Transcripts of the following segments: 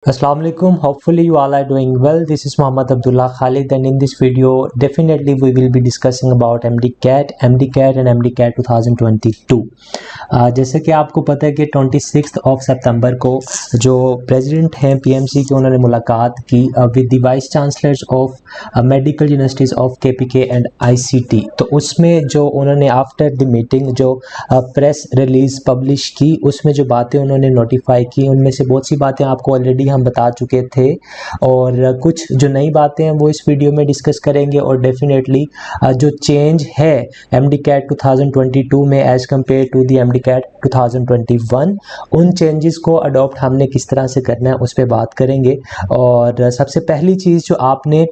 Assalamu alaikum. Hopefully you all are doing well. This is Muhammad Abdullah Khalid, and in this video definitely we will be discussing about MDCAT and MDCAT 2022. जैसे कि आपको पता है कि 26 सितंबर को जो president हैं पीएमसी के उन्होंने मुलाकात की with the vice chancellors of medical universities of KPK and ICT. तो उसमें जो उन्होंने आफ्टर द मीटिंग जो प्रेस रिलीज़ पब्लिश की, उसमें जो बातें उन्होंने नोटिफाई की उनमें से बहुत सी बातें आपको ऑलरेडी हम बता चुके थे और कुछ जो नई बातें हैं वो इस वीडियो में डिस्कस करेंगे। और डेफिनेटली जो चेंज है MDCAT 2022 में as compare to the MDCAT 2021, उन चेंजेस को अडॉप्ट हमने किस तरह से करना है उस पर बात करेंगे। और सबसे पहली चीज़ जो आपने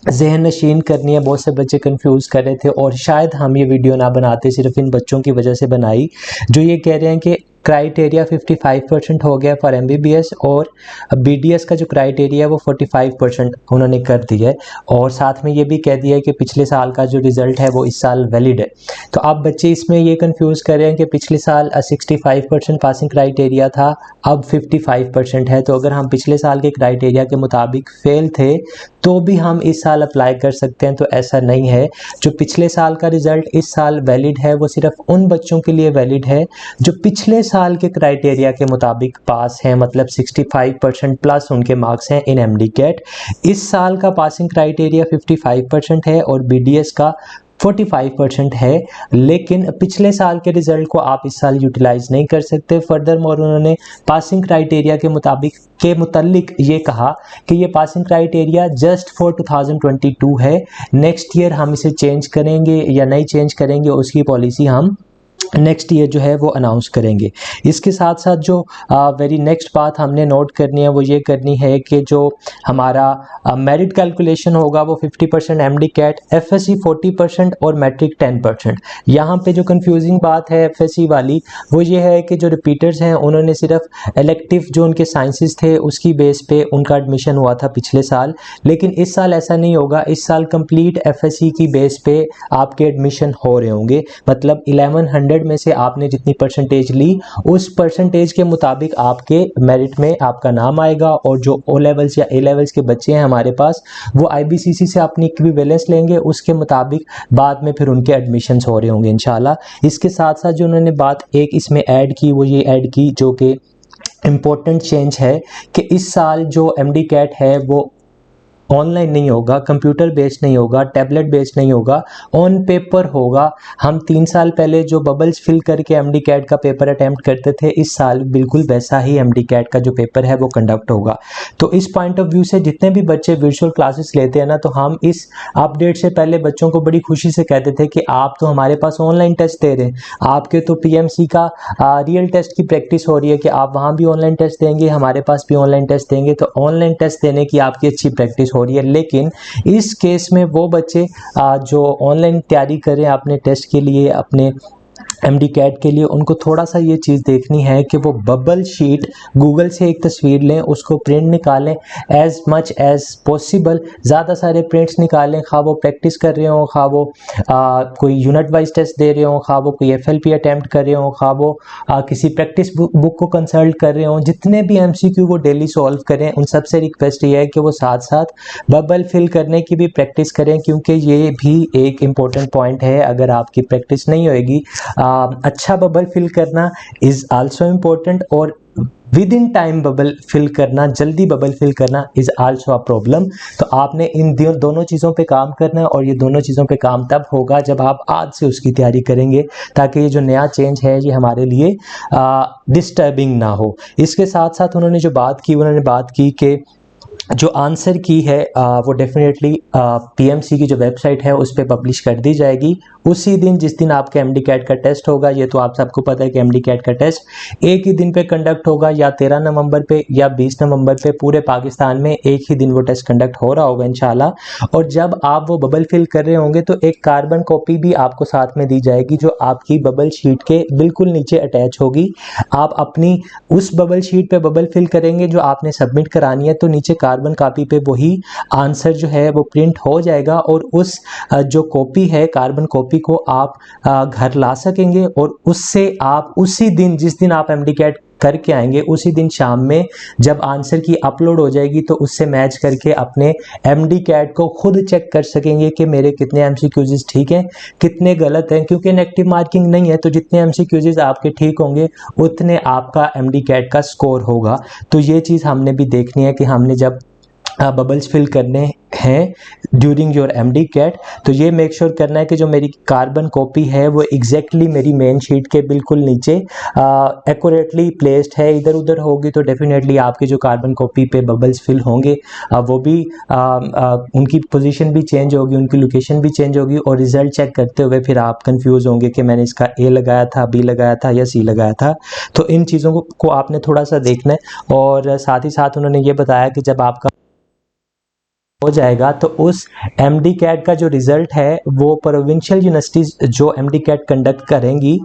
जहन नशीन करनी है, बहुत से बच्चे कंफ्यूज कर रहे थे और शायद हम ये वीडियो ना बनाते, सिर्फ इन बच्चों की वजह से बनाई जो ये कह रहे हैं कि क्राइटेरिया 55% हो गया फॉर MBBS और BDS का जो क्राइटेरिया है वो 45% उन्होंने कर दिया है। और साथ में ये भी कह दिया है कि पिछले साल का जो रिज़ल्ट है वो इस साल वैलिड है। तो अब बच्चे इसमें ये कंफ्यूज कर रहे हैं कि पिछले साल 65% पासिंग क्राइटेरिया था, अब 55% है। तो अगर हम पिछले साल के क्राइटेरिया के मुताबिक फेल थे तो भी हम इस साल अप्लाई कर सकते हैं, तो ऐसा नहीं है। जो पिछले साल का रिज़ल्ट इस साल वैलिड है वो सिर्फ उन बच्चों के लिए वैलिड है जो पिछले साल के क्राइटेरिया के मुताबिक पास हैं, मतलब 65% प्लस उनके मार्क्स हैं इन MDCAT। इस साल का पासिंग क्राइटेरिया 55% है और BDS का 45% है, लेकिन पिछले साल के रिजल्ट को आप इस साल यूटिलाइज नहीं कर सकते। फर्दर मोर उन्होंने पासिंग क्राइटेरिया के मुतालिक ये कहा कि ये पासिंग क्राइटेरिया जस्ट फॉर 2022 है, नेक्स्ट ईयर हम इसे चेंज करेंगे या नहीं चेंज करेंगे उसकी पॉलिसी हम नेक्स्ट ईयर जो है वो अनाउंस करेंगे। इसके साथ साथ जो वेरी नेक्स्ट बात हमने नोट करनी है वो ये करनी है कि जो हमारा मेरिट कैलकुलेशन होगा वो 50% MDCAT, FSC 40% और मैट्रिक 10%। यहाँ पे जो कंफ्यूजिंग बात है FSC वाली वो ये है कि जो रिपीटर्स हैं उन्होंने सिर्फ इलेक्टिव जो उनके साइंसेस थे उसकी बेस पे उनका एडमिशन हुआ था पिछले साल, लेकिन इस साल ऐसा नहीं होगा। इस साल कंप्लीट FSC की बेस पे आपके एडमिशन हो रहे होंगे, मतलब 1100 में से आपने जितनी परसेंटेज ली उस परसेंटेज के मुताबिक आपके मेरिट में आपका नाम आएगा। और जो O लेवल्स या A लेवल्स के बच्चे हैं हमारे पास वो IBCC से अपनी इक्विवेलेंस लेंगे, उसके मुताबिक बाद में फिर उनके एडमिशन्स हो रहे होंगे इंशाल्लाह। इसके साथ साथ जो उन्होंने बात एक इसमें ऐड की वो ये ऐड की जो कि इम्पोर्टेंट चेंज है कि इस साल जो MDCAT है वो ऑनलाइन नहीं होगा, कंप्यूटर बेस्ड नहीं होगा, टैबलेट बेस्ड नहीं होगा, ऑन पेपर होगा। हम 3 साल पहले जो बबल्स फिल करके MDCAT का पेपर अटेम्प्ट करते थे, इस साल बिल्कुल वैसा ही MDCAT का जो पेपर है वो कंडक्ट होगा। तो इस पॉइंट ऑफ व्यू से जितने भी बच्चे वर्चुअल क्लासेस लेते हैं ना, तो हम इस अपडेट से पहले बच्चों को बड़ी खुशी से कहते थे कि आप तो हमारे पास ऑनलाइन टेस्ट दे रहे हैं, आपके तो PMC का रियल टेस्ट की प्रैक्टिस हो रही है कि आप वहाँ भी ऑनलाइन टेस्ट देंगे, हमारे पास भी ऑनलाइन टेस्ट देंगे, तो ऑनलाइन टेस्ट देने की आपकी अच्छी प्रैक्टिस हो रही है। लेकिन इस केस में वो बच्चे जो ऑनलाइन तैयारी करें अपने टेस्ट के लिए, अपने MDCAT के लिए, उनको थोड़ा सा ये चीज़ देखनी है कि वो बबल शीट गूगल से एक तस्वीर लें, उसको प्रिंट निकालें, एज मच एज पॉसिबल ज़्यादा सारे प्रिंट्स निकालें, खा वो प्रैक्टिस कर रहे हों, खा वो कोई यूनिट वाइज टेस्ट दे रहे हों, खा वो कोई FLP अटैम्प्ट कर रहे हों, खा वो किसी प्रैक्टिस बुक को कंसल्ट कर रहे हों, जितने भी MCQ वो डेली सॉल्व करें, उन सबसे रिक्वेस्ट ये है कि वो साथ साथ बबल फिल करने की भी प्रैक्टिस करें, क्योंकि ये भी एक इम्पोर्टेंट पॉइंट है। अगर आपकी प्रैक्टिस नहीं होएगी, अच्छा बबल फिल करना इज़ आल्सो इम्पोर्टेंट, और within time bubble fill करना, जल्दी बबल फिल करना इज़ आल्सो अ प्रॉब्लम। तो आपने इन दोनों चीज़ों पे काम करना है, और ये दोनों चीज़ों पे काम तब होगा जब आप आज से उसकी तैयारी करेंगे, ताकि ये जो नया चेंज है ये हमारे लिए डिस्टर्बिंग ना हो। इसके साथ साथ उन्होंने जो बात की, उन्होंने बात की कि जो आंसर की है वो डेफिनेटली PMC की जो वेबसाइट है उस पर पब्लिश कर दी जाएगी उसी दिन जिस दिन आपके MDCAT का टेस्ट होगा। ये तो आप सबको पता है कि MDCAT का टेस्ट एक ही दिन पे कंडक्ट होगा, या 13 नवंबर पे या 20 नवंबर पे। पूरे पाकिस्तान में एक ही दिन वो टेस्ट कंडक्ट हो रहा होगा इंशाल्लाह। और जब आप वो बबल फिल कर रहे होंगे तो एक कार्बन कॉपी भी आपको साथ में दी जाएगी जो आपकी बबल शीट के बिल्कुल नीचे अटैच होगी। आप अपनी उस बबल शीट पे बबल फिल करेंगे जो आपने सबमिट करानी है, तो नीचे कार्बन कॉपी पे वही आंसर जो है वो प्रिंट हो जाएगा, और उस जो कॉपी है कार्बन कॉपी को आप घर ला सकेंगे, और उससे आप उसी दिन जिस दिन आप MDCAT करके आएंगे, उसी दिन शाम में जब आंसर की अपलोड हो जाएगी तो उससे मैच करके अपने एमडी कैट को खुद चेक कर सकेंगे कि मेरे कितने एमसीक्यूज ठीक हैं, कितने गलत हैं, क्योंकि नेगेटिव मार्किंग नहीं है। तो जितने एमसीक्यूज आपके ठीक होंगे उतने आपका एमडी कैट का स्कोर होगा। तो ये चीज़ हमने भी देखनी है कि हमने जब बबल्स फिल करने हैं ड्यूरिंग योर एमडी कैट, तो ये मेक श्योर करना है कि जो मेरी कार्बन कॉपी है वो एग्जैक्टली मेरी मेन शीट के बिल्कुल नीचे एक्यूरेटली प्लेस्ड है। इधर उधर होगी तो डेफिनेटली आपके जो कार्बन कॉपी पे बबल्स फिल होंगे वो भी उनकी पोजीशन भी चेंज होगी, उनकी लोकेशन भी चेंज होगी, और रिजल्ट चेक करते हुए फिर आप कंफ्यूज होंगे कि मैंने इसका ए लगाया था, बी लगाया था या सी लगाया था। तो इन चीज़ों को आपने थोड़ा सा देखना है। और साथ ही साथ उन्होंने ये बताया कि जब आपका हो जाएगा तो उस एमडी कैट का जो रिजल्ट है वो प्रोविंशियल यूनिवर्सिटीज जो एमडी कैट कंडक्ट करेंगी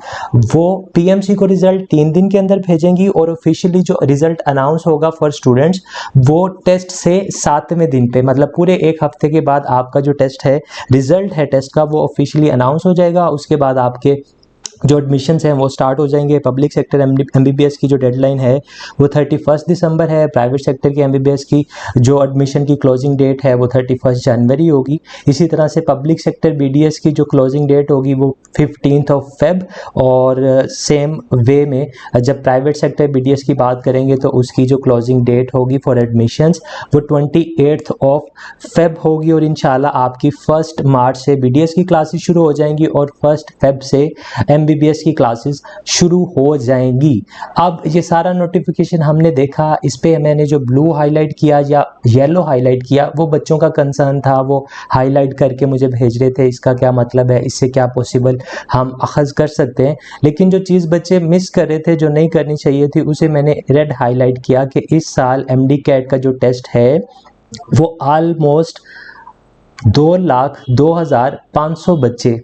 वो पीएमसी को रिजल्ट 3 दिन के अंदर भेजेंगी, और ऑफिशियली जो रिजल्ट अनाउंस होगा फॉर स्टूडेंट्स वो टेस्ट से 7वें दिन पे, मतलब पूरे 1 हफ्ते के बाद आपका जो टेस्ट है, रिजल्ट है टेस्ट का, वो ऑफिशियली अनाउंस हो जाएगा। उसके बाद आपके जो एडमिशन्स हैं वो स्टार्ट हो जाएंगे। पब्लिक सेक्टर एमबीबीएस की जो डेडलाइन है वो 31 दिसंबर है। प्राइवेट सेक्टर के एमबीबीएस की जो एडमिशन की क्लोजिंग डेट है वो 31 जनवरी होगी। इसी तरह से पब्लिक सेक्टर बीडीएस की जो क्लोजिंग डेट होगी वो 15 फेब, और सेम वे में जब प्राइवेट सेक्टर बीडीएस की बात करेंगे तो उसकी जो क्लोजिंग डेट होगी फॉर एडमिशन्स वो 28 फेब होगी। और इंशाल्लाह आपकी 1 मार्च से बीडीएस की क्लासेस शुरू हो जाएंगी और 1 फेब से एमबीबीएस की क्लासेस शुरू हो जाएंगी। अब ये सारा नोटिफिकेशन हमने देखा, इस पे मैंने जो ब्लू हाईलाइट किया या येलो हाईलाइट किया वो बच्चों का कंसर्न था, वो हाईलाइट करके मुझे भेज रहे थे इसका क्या मतलब है, इससे क्या पॉसिबल हम अखज़ कर सकते हैं। लेकिन जो चीज़ बच्चे मिस कर रहे थे, जो नहीं करनी चाहिए थी, उसे मैंने रेड हाईलाइट किया कि इस साल एमडी कैट का जो टेस्ट है वो ऑलमोस्ट 2,02,500 बच्चे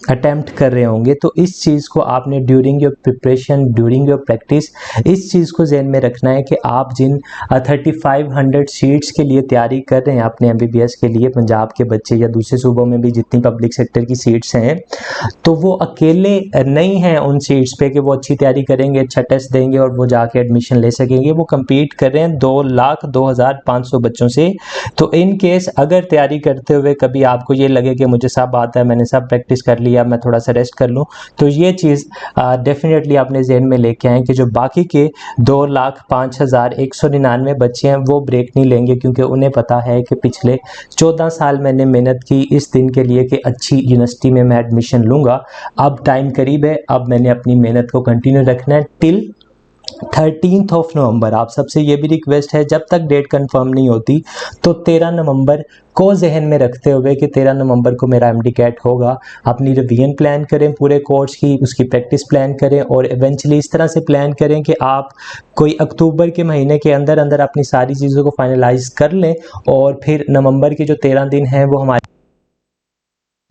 अटेम्प्ट कर रहे होंगे। तो इस चीज़ को आपने during your preparation, during your practice, इस चीज़ को ज़हन में रखना है कि आप जिन 3500 सीट्स के लिए तैयारी कर रहे हैं अपने एमबीबीएस के लिए, पंजाब के बच्चे या दूसरे सूबों में भी जितनी पब्लिक सेक्टर की सीट्स हैं, तो वो अकेले नहीं हैं उन सीट्स पे कि वो अच्छी तैयारी करेंगे, अच्छा टेस्ट देंगे और वो जाके एडमिशन ले सकेंगे। वो कम्पीट कर रहे हैं 2,02,500 बच्चों से। तो इन केस अगर तैयारी करते हुए कभी आपको ये लगे कि मुझे सब आता है, मैंने सब प्रैक्टिस कर लिया, मैं थोड़ा सा रेस्ट कर लूं, तो ये चीज़ डेफिनेटली अपने जहन में लेके आएँ कि जो बाकी के 2,05,199 बच्चे हैं वो ब्रेक नहीं लेंगे, क्योंकि उन्हें पता है कि पिछले 14 साल मैंने मेहनत की इस दिन के लिए कि अच्छी यूनिवर्सिटी में मैं एडमिशन लूँगा। अब टाइम करीब है, अब मैंने अपनी मेहनत को कंटिन्यू रखना है टिल 13 नवंबर। आप सबसे ये भी रिक्वेस्ट है, जब तक डेट कंफर्म नहीं होती तो 13 नवंबर को जहन में रखते हुए कि 13 नवंबर को मेरा एमडी कैट होगा, अपनी रिवीजन प्लान करें पूरे कोर्स की, उसकी प्रैक्टिस प्लान करें, और इवेंचुअली इस तरह से प्लान करें कि आप कोई अक्टूबर के महीने के अंदर अंदर अपनी सारी चीज़ों को फाइनलाइज कर लें, और फिर नवंबर के जो 13 दिन हैं वो हमारे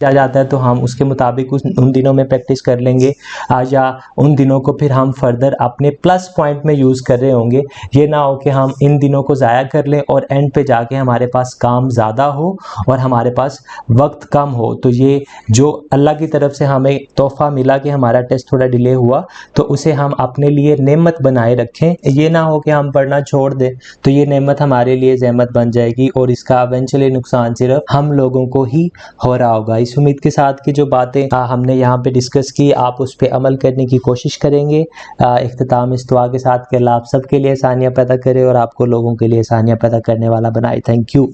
आ जाता है तो हम उसके मुताबिक उन दिनों में प्रैक्टिस कर लेंगे, या उन दिनों को फिर हम फर्दर अपने प्लस पॉइंट में यूज़ कर रहे होंगे। ये ना हो कि हम इन दिनों को ज़ाया कर लें और एंड पे जाके हमारे पास काम ज़्यादा हो और हमारे पास वक्त कम हो। तो ये जो अल्लाह की तरफ से हमें तोहफ़ा मिला कि हमारा टेस्ट थोड़ा डिले हुआ, तो उसे हम अपने लिए नेमत बनाए रखें। ये ना हो कि हम पढ़ना छोड़ दें तो ये नेमत हमारे लिए ज़हमत बन जाएगी और इसका इवेंचुअली नुकसान सिर्फ हम लोगों को ही हो रहा होगा। इस उम्मीद के साथ कि जो बातें हमने यहाँ पे डिस्कस की आप उस पर अमल करने की कोशिश करेंगे। इख्तिताम इस दुआ के साथ कि अल्लाह आप सबके लिए आसानियाँ पैदा करे और आपको लोगों के लिए आसानियाँ पैदा करने वाला बनाए। Thank you.